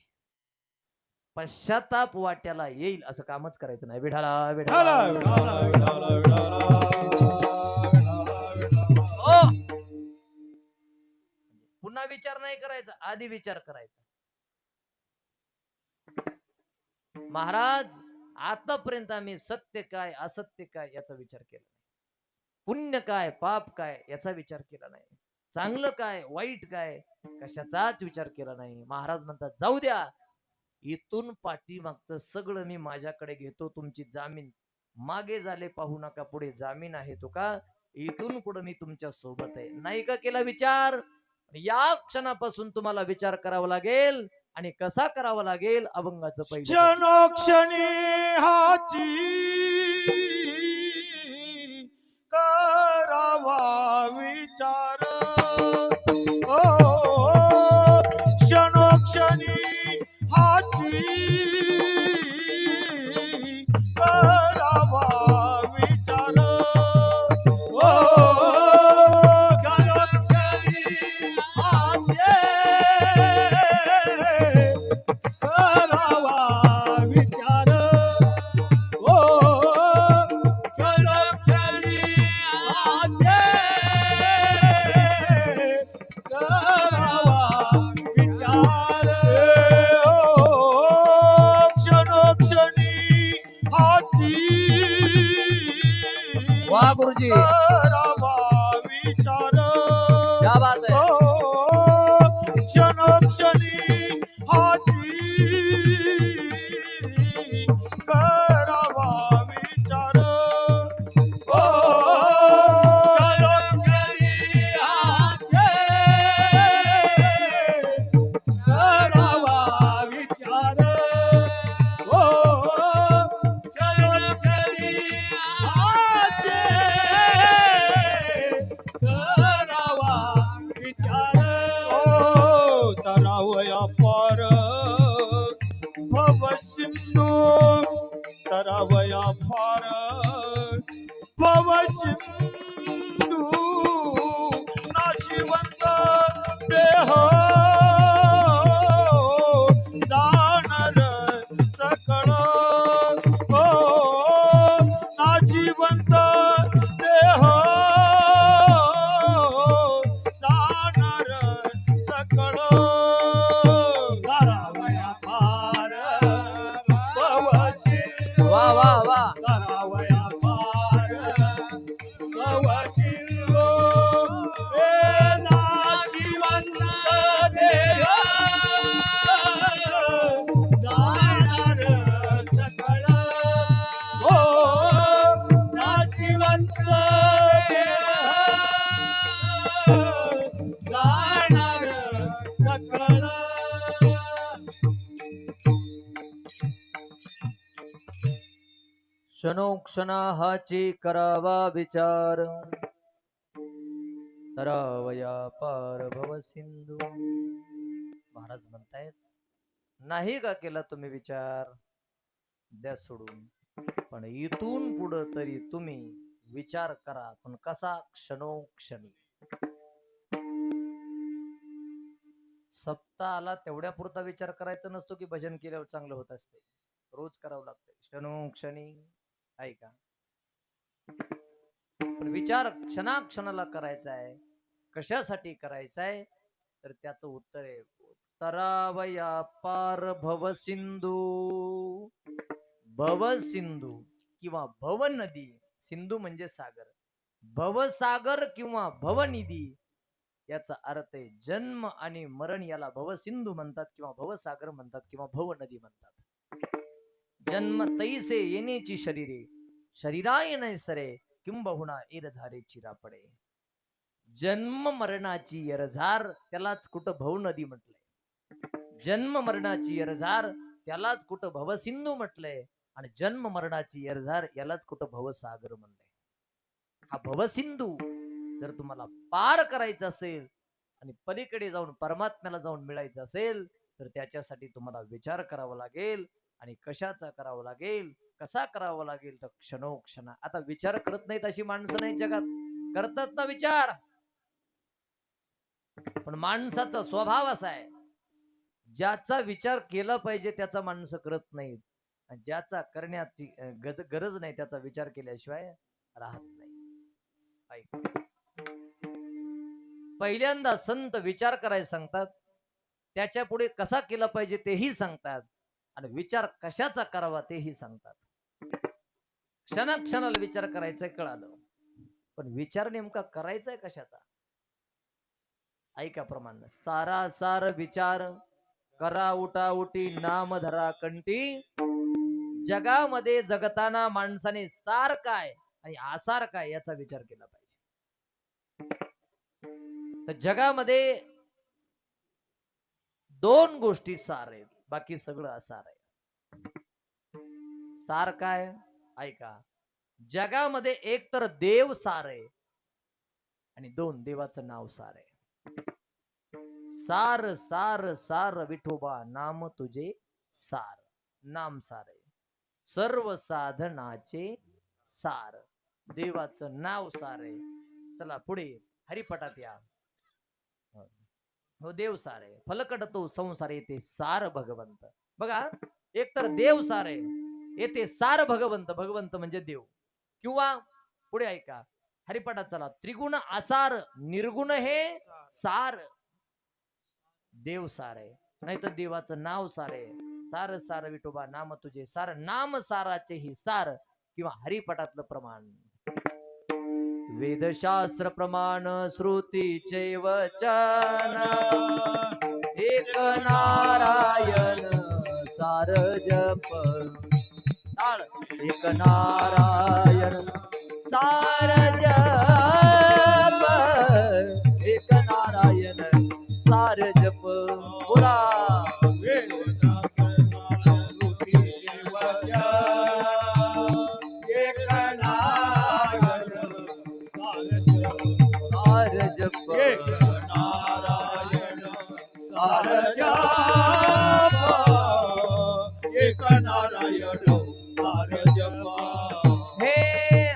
पश्चाताप वाट्याला येईल असं कामच करायचं नाही. विठाला विठाला विठाला विठाला विठाला. पुन्हा विचार नाही करायचा, आधी विचार करायचा. महाराज आतापर्यंत आम्ही सत्य काय असत्य काय याचा विचार केला नाही, पुण्य काय पाप काय याचा विचार केला नाही, चांगलं काय वाईट काय कशाचाच विचार केला नाही. महाराज म्हणतात, जाऊ द्या, इथून पाठीमागचं सगळं मी माझ्याकडे घेतो, तुमची जामीन मागे झाले पाहू नका, पुढे जामीन आहे तो का, इथून पुढे मी तुमच्या सोबत आहे. नाही का केला विचार, या क्षणापासून तुम्हाला विचार करावा लागेल. आणि कसा करावा लागेल, अभंगाचं पहिलं, क्षणोक्षणी हाची करावा विचार, क्षणोक्षणी हाची करावा विचार, क्षणोक्षणी हाचे करावा विचार, क्षणोक्षणी हाचे करावा विचार, क्षणोक्षणी हाची वाह गुरुजी, करावा विचार, क्या बात है. क्षणोक्षणी हाची करावा विचार, क्षणोक्षणी हाचे करावा विचार, क्षणोक्षणी हाचे करावा शिंगो नाशिवंत देह जाणार सकळ हो नाशिवंत देह जाणार सकळ क्षणोक्षणा हाची करावा विचार तरावया पार भव सिंधू. महाराज म्हणतायत नाही का केला तुम्ही विचार, द्या सोडून, पण इथून पुढं तरी तुम्ही विचार करा, पण कसा? क्षणोक्षणी. सप्ताह आला तेवढ्या पुरता विचार करायचा नसतो की भजन केल्यावर चांगलं होत असते. रोज करावं लागतं क्षणोक्षणी. ऐका, पण विचार क्षणाक्षणाला करायचा आहे. कशासाठी करायचा आहे? तर त्याचं उत्तर आहे तरावया पार भव सिंधू. भव सिंधू किंवा भव नदी. सिंधू म्हणजे सागर. भवसागर किंवा भवनिधी याचा अर्थ आहे जन्म आणि मरण. याला भवसिंधू म्हणतात किंवा भवसागर म्हणतात किंवा भवनदी म्हणतात. जन्म तैसे येण्याची शरीरे शरीराय नैसरे किंबहुना एरझारे चिरापडे. जन्म मरणाची एरझार त्यालाच कुठं भवनदी म्हटलंय. जन्म मरणाची एरझार त्यालाच कुठं भवसिंधू म्हटलंय. आणि जन्म मरणाची एरझार यालाच कुठं भवसागर म्हणलंय. हा भवसिंधू जर तुम्हाला पार करायचा असेल आणि पलीकडे जाऊन परमात्म्याला जाऊन मिळायचं असेल तर त्याच्यासाठी तुम्हाला विचार करावा लागेल. आणि कशाचा करावा लागेल, कसा करावा लागेल? तर क्षणोक्षणा. आता विचार करत नाहीत अशी माणसं नाही जगात, करतात ना विचार. पण माणसाचा स्वभाव असा आहे, ज्याचा विचार केला पाहिजे त्याचा माणसं करत नाहीत, आणि ज्याचा करण्याची गरज नाही त्याचा विचार केल्याशिवाय राहत नाही. पहिल्यांदा संत विचार करायला सांगतात, त्याच्या पुढे कसा केला पाहिजे तेही सांगतात, आणि विचार कशाचा करावा तेही सांगतात. क्षणाक्षणाला विचार करायचंय कळालं, पण विचार नेमका करायचाय कशाचा? ऐका प्रमाण. सारासार विचार करा उठा उठी नाम धरा कंठी. जगामध्ये जगताना माणसाने सार काय आणि आसार काय याचा विचार केला पाहिजे. तर जगामध्ये दोन गोष्टी सार आहेत, बाकी सगळं आसार आहे. सार काय? ऐका, जगामध्ये एक तर देव सार आहे आणि दोन देवाचं नाव सार आहे. सार सार सार विठोबा नाम तुझे सार. नाम सार आहे. सर्व साधनाचे सार. देवाचं नाव सार आहे. चला पुढे हरिपटात या. हो, देव सार आहे. फलकट तो संसार येते सार भगवंत. बघा, एक तर देव सार आहे, येते सार भगवंत. भगवंत म्हणजे देव. किंवा पुढे ऐका हरिपटात चला. त्रिगुण आसार निर्गुण हे सार. देव सार आहे, नाही तर देवाचं नाव सार आहे. सार सार विठोबा नाम तुझे सार. नाम साराचे ही सार किंवा हरिपटातलं प्रमाण. वेदशास्त्र प्रमाण श्रुतीचे वचन एक नारायण सार जप. एक नारायण सार जप. एक नारायण सार जप. पुरा सार जप. नारायण सार जप. एक नारायण सार जप. हे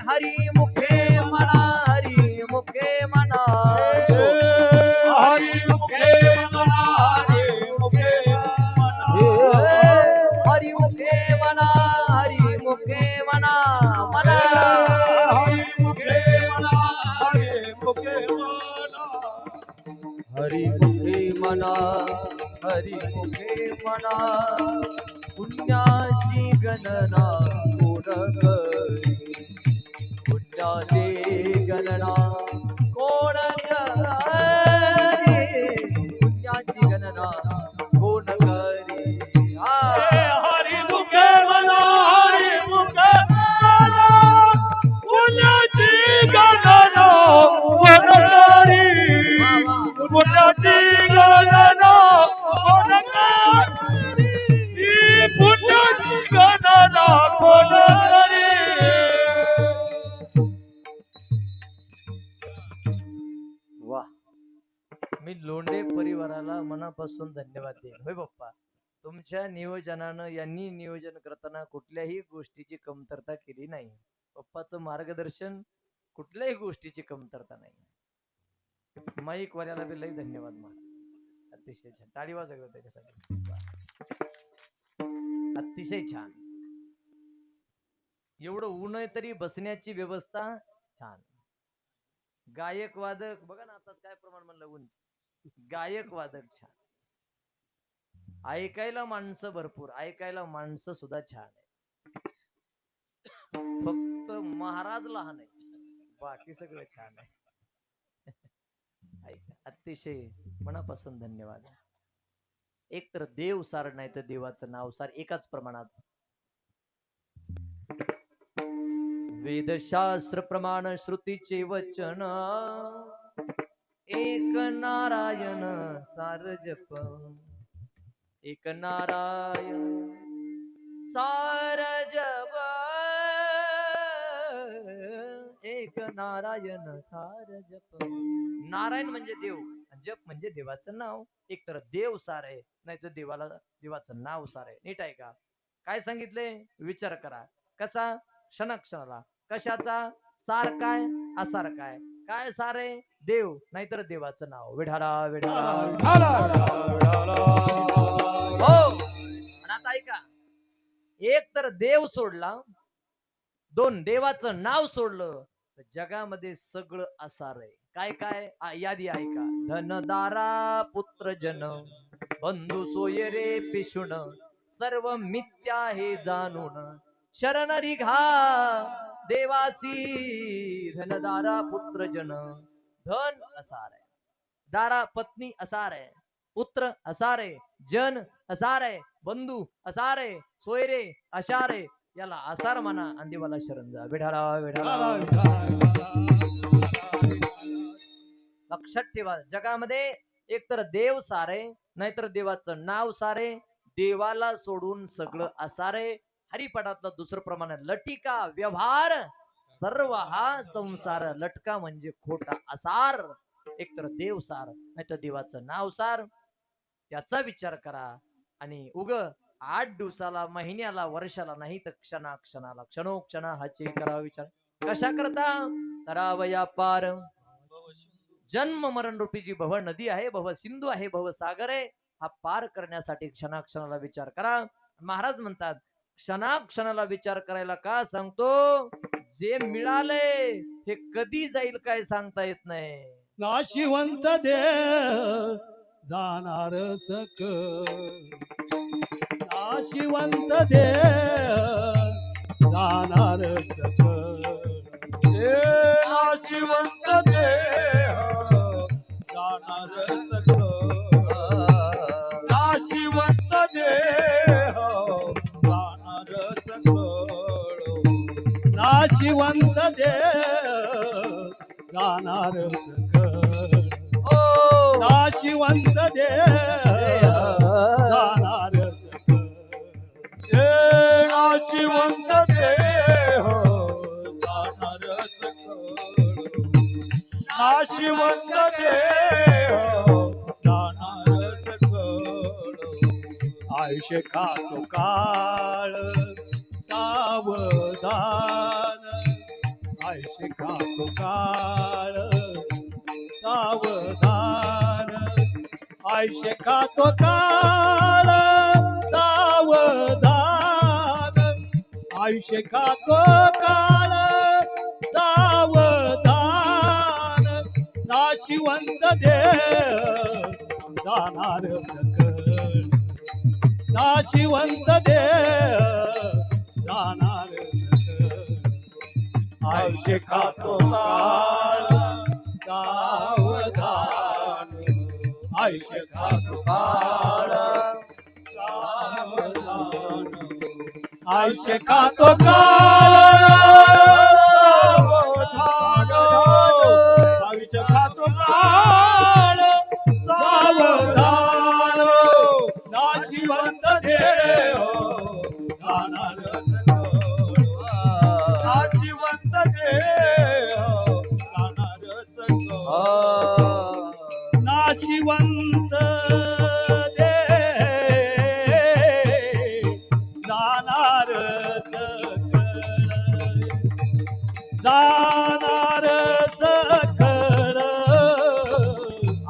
हरी मुखे म्हणा, हरी मुखे म्हणा. हरी मुखे म्हणा, हरी मुखे म्हणा. हरी मुखे म्हणा, हरी मुखे म्हणा. म्हणा हरी मुखे म्हणा, हरी मुखे म्हणा. हरी मुखे म्हणा, हरी मुखे म्हणा. पुण्याची गणना कोण करी, पुण्याची गणना कोण करे पुण्याची गणना कोण करे हरी मुखे मला हरी मुखे मला पुण्याची गणना वनकारी पुण्याची गणना वनकारी ही पुण्याची गणना वनकारी वा मी लोंढे परिवाराला मनापासून धन्यवाद देईन होय बाप्पा तुमच्या नियोजनानं यांनी नियोजन करताना कुठल्याही गोष्टीची कमतरता केली नाही पप्पाचं मार्गदर्शन कुठल्याही गोष्टीची कमतरता नाही माईक वाल्याला बी लई धन्यवाद मला अतिशय छान टाळी वाजव त्याच्यासाठी अतिशय छान एवढं ऊन आहे तरी बसण्याची व्यवस्था छान गायक वादक बघा ना आता काय प्रमाण म्हणलं उंच गायक वादक छान ऐकायला माणसं भरपूर ऐकायला माणसं सुद्धा छान आहे फक्त महाराज लहान आहे बाकी सगळं छान आहे अतिशय मनापासून धन्यवाद एक तर देव सार नाही तर देवाचं नाव सार एकाच प्रमाणात वेदशास्त्र प्रमाण श्रुतीचे वचन एक नारायण सार जप एक नारायण सार जप एक नारायण सार जप नारायण म्हणजे देव जप म्हणजे देवाचं नाव एक तर देव सार आहे नाही तर देवाचं नाव सार आहे नीट आहे का काय सांगितले विचार करा कसा क्षणाक्षणाला कशाचा सार काय असार काय काय सार आहे देव नाहीतर देवाचं नाव विढाला विढाला हो पण आता ऐका एक तर देव सोडला दोन देवाचं नाव सोडलं तर जगामध्ये सगळं असार आहे काय काय यादी ऐका धनदारा पुत्र जन बंधू सोय रे पिशुण सर्व मिथ्या हे जाणून शरण निघा देवासी धनदारा पुत्र जन धन असार आहे दारा पत्नी असार आहे पुत्र असार आहे जन असार आहे बंधू असार आहे सोयरे अशार आहे याला असार म्हणा आणि देवाला शरण जा विढाला विढाला लक्षात ठेवा जगामध्ये एक तर देव सारे नाहीतर देवाचं नाव सारे देवाला सोडून सगळं असारे हरिपटातलं दुसरं प्रमाण लटिका व्यवहार सर्व हा संसार लटका म्हणजे खोटा असार एक तर देव सार नाहीतर देवाचं नाव सार त्याचा विचार करा आणि उग 8 दिवसाला महिन्याला वर्षाला नाही तर क्षणाक्षणाला क्षणोक्षणा हाचे करा विचार कशा करता करावया पार जन्म मरण रूपी जी भव नदी आहे भव सिंधू आहे भव सागर आहे हा पार करण्यासाठी क्षणाक्षणाला विचार करा महाराज म्हणतात क्षणाक्षणाला विचार करायला का सांगतो जे मिळाले हे कधी जाईल काय सांगता येत नाही नाशिवंत देव जाणार सक नाशिवंत देव जाणार सक नाशिवंत देव जाणार सक नाशिवंत देव जाणार सक नाशिवंत देव जाणार सक नाशिवंत देव जाणार सक नाशिवंत देव जाणार सक नाशिवंत देव जाणार सक आयुष्य खातो काळ सावधान आयुष्य खातो काळ सावधान आयुष्य खातो काळ सावधान आयुष्य खातो काळ सावधान नाशिवंत देव जाणार सकळ नाशिवंत देव जाणार सकळ आयुष्य खातो काळ सावधान आयुष्य खातो काळ सावधान आयुष्य खातो काळ सावधान आयुष्य खातो काळ सावधान नाशिवंत देव जाणार नाशिवंत देव जाणारच नाशिवंत जाणार जाणार सकळ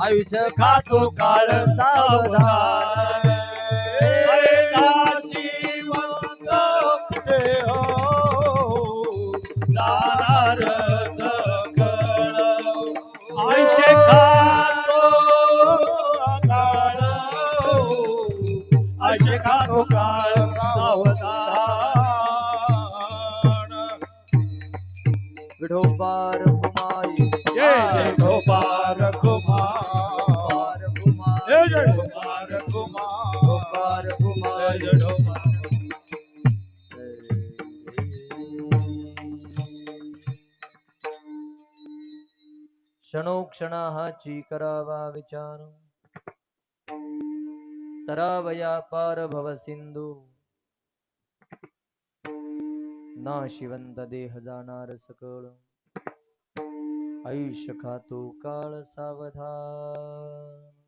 आयुष्य खातो काळ सावधान नाशिवंत देव जाणार सकळ आयुष्य खातो काळ आयुष्य खातो काळ सावधान विठोबार हुमाई जय जय गोपाल कुमार जय जय गोपाल कुमार जय जय गोपाल क्षणोक्षणाची करावा विचार तरावया पार भव सिंधू नाशिवंत देह जाणार सकळ आयुष्य खातो काळ सावधान